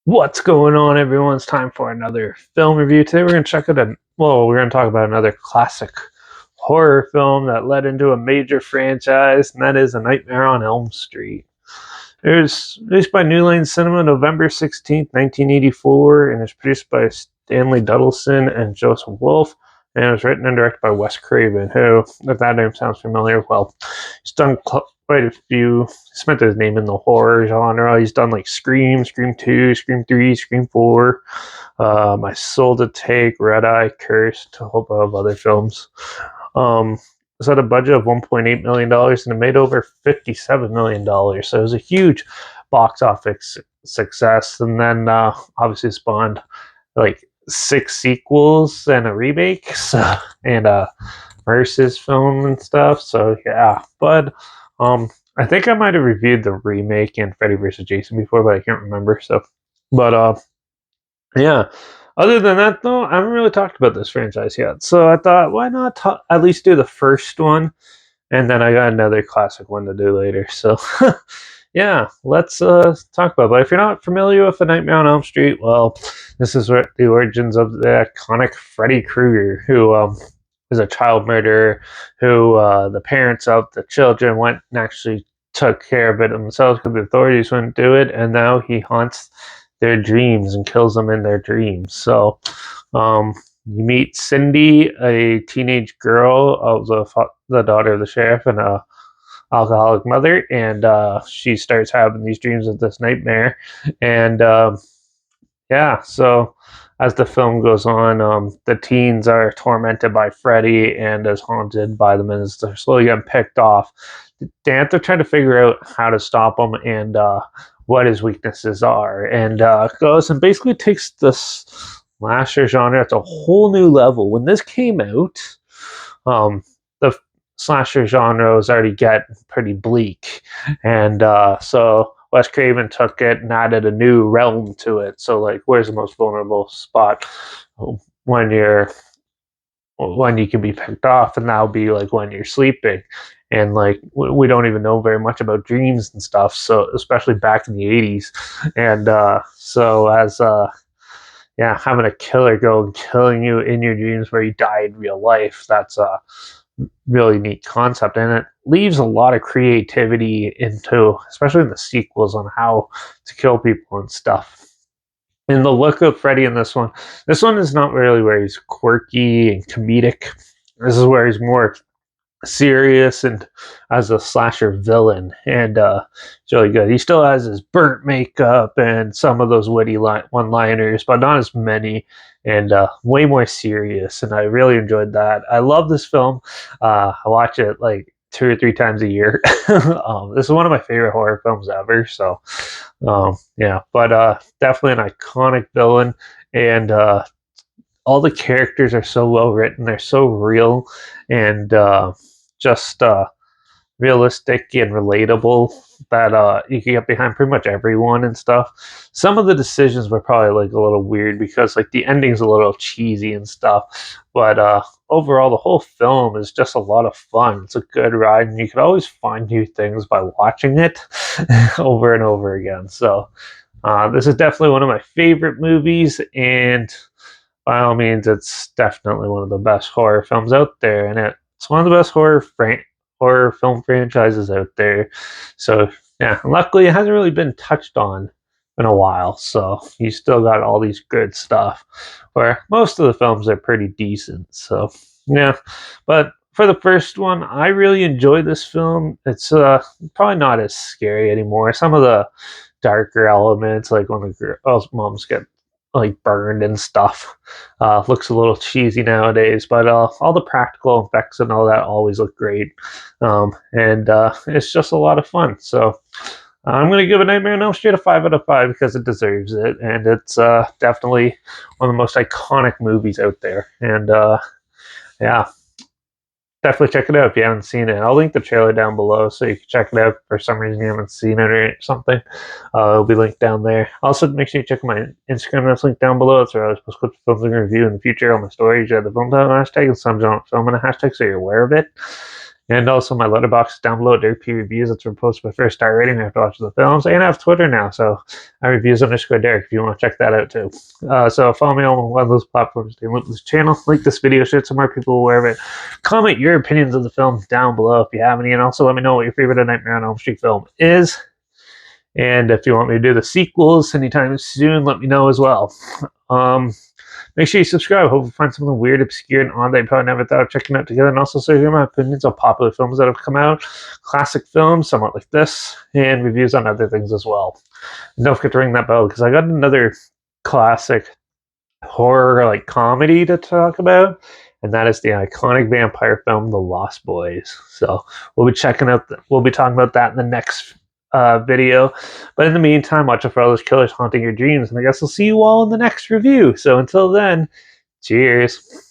What's going on, everyone? It's time for another film review. Today we're going to we're going to talk about another classic horror film that led into a major franchise, and that is A Nightmare on Elm Street. It was released by New Line Cinema November 16th, 1984, and it's produced by Stanley Duddleson and Joseph Wolfe, and it was written and directed by Wes Craven, who, if that name sounds familiar, well, he's done quite a few. He spent his name in the horror genre. He's done like Scream, Scream 2, Scream 3, Scream 4, My Soul to Take, Red Eye, Cursed, a whole bunch of other films. It's at a budget of $1.8 million and it made over $57 million. So it was a huge box office success. And then obviously spawned like 6 sequels and a remake, and a versus film and stuff. So yeah, but I think I might have reviewed the remake and Freddy vs. Jason before, but I can't remember. So, but yeah. Other than that, though, I haven't really talked about this franchise yet. So I thought, why not at least do the first one, and then I got another classic one to do later. So yeah, let's talk about it. But if you're not familiar with A Nightmare on Elm Street, well, this is where the origins of the iconic Freddy Krueger, who is a child murderer, who the parents of the children went and actually took care of it themselves because the authorities wouldn't do it, and now he haunts their dreams and kills them in their dreams. So you meet Cindy, a teenage girl of the daughter of the sheriff and a alcoholic mother, and she starts having these dreams of this nightmare. And yeah, so as the film goes on, the teens are tormented by Freddy and is haunted by them, and as they're slowly getting picked off, they have to try to figure out how to stop him and what his weaknesses are, and goes and basically takes this slasher genre to a whole new level. When this came out, the slasher genre was already getting pretty bleak, and so Wes Craven took it and added a new realm to it. So, like, where's the most vulnerable spot when you can be picked off, and that'll be like when you're sleeping. And like we don't even know very much about dreams and stuff, so especially back in the 80s. And so as yeah, having a killer go and killing you in your dreams where you die in real life, that's a really neat concept, and it leaves a lot of creativity into, especially in the sequels, on how to kill people and stuff. And the look of Freddy in this one is not really where he's quirky and comedic. This is where he's more serious and as a slasher villain, and it's really good. He still has his burnt makeup and some of those witty one-liners, but not as many, and way more serious. And I really enjoyed that. I love this film. I watch it like 2 or 3 times a year. This is one of my favorite horror films ever. So yeah, but definitely an iconic villain, and all the characters are so well written. They're so real, and just realistic and relatable that you can get behind pretty much everyone and stuff. Some of the decisions were probably like a little weird because like the ending's a little cheesy and stuff, but overall the whole film is just a lot of fun. It's a good ride, and you can always find new things by watching it over and over again. So this is definitely one of my favorite movies, and by all means, it's definitely one of the best horror films out there, and it's one of the best horror film franchises out there. So yeah, luckily it hasn't really been touched on in a while, so you still got all these good stuff. Where most of the films are pretty decent. So yeah, but for the first one, I really enjoyed this film. It's probably not as scary anymore. Some of the darker elements, like when the girls' moms get like burned and stuff, looks a little cheesy nowadays, but all the practical effects and all that always look great, and it's just a lot of fun. So I'm going to give A Nightmare on Elm Street a 5 out of 5 because it deserves it, and it's definitely one of the most iconic movies out there. And yeah, definitely check it out if you haven't seen it. I'll link the trailer down below so you can check it out if for some reason you haven't seen it or something. It'll be linked down there. Also, make sure you check my Instagram. That's linked down below. That's where I was post clips, films, and review in the future on my stories. You have the film title hashtag and some genre film and a hashtag so you're aware of it. And also my Letterbox down below, Derek P Reviews. That's where I post my first star rating after watching the films. And I have Twitter now, so I reviews underscore Derek if you want to check that out too. So follow me on one of those platforms to link this channel, link this video, share it so more people are aware of it. Comment your opinions of the film down below if you have any, and also let me know what your favorite Nightmare on Elm Street film is. And if you want me to do the sequels anytime soon, let me know as well. Make sure you subscribe. Hope you find something weird, obscure, and odd that you probably never thought of checking out together. And also, so hear my opinions on popular films that have come out, classic films, somewhat like this, and reviews on other things as well. And don't forget to ring that bell because I got another classic horror like comedy to talk about, and that is the iconic vampire film, The Lost Boys. So we'll be talking about that in the next video. But in the meantime, watch out for all those killers haunting your dreams, and I guess I'll see you all in the next review. So until then, cheers.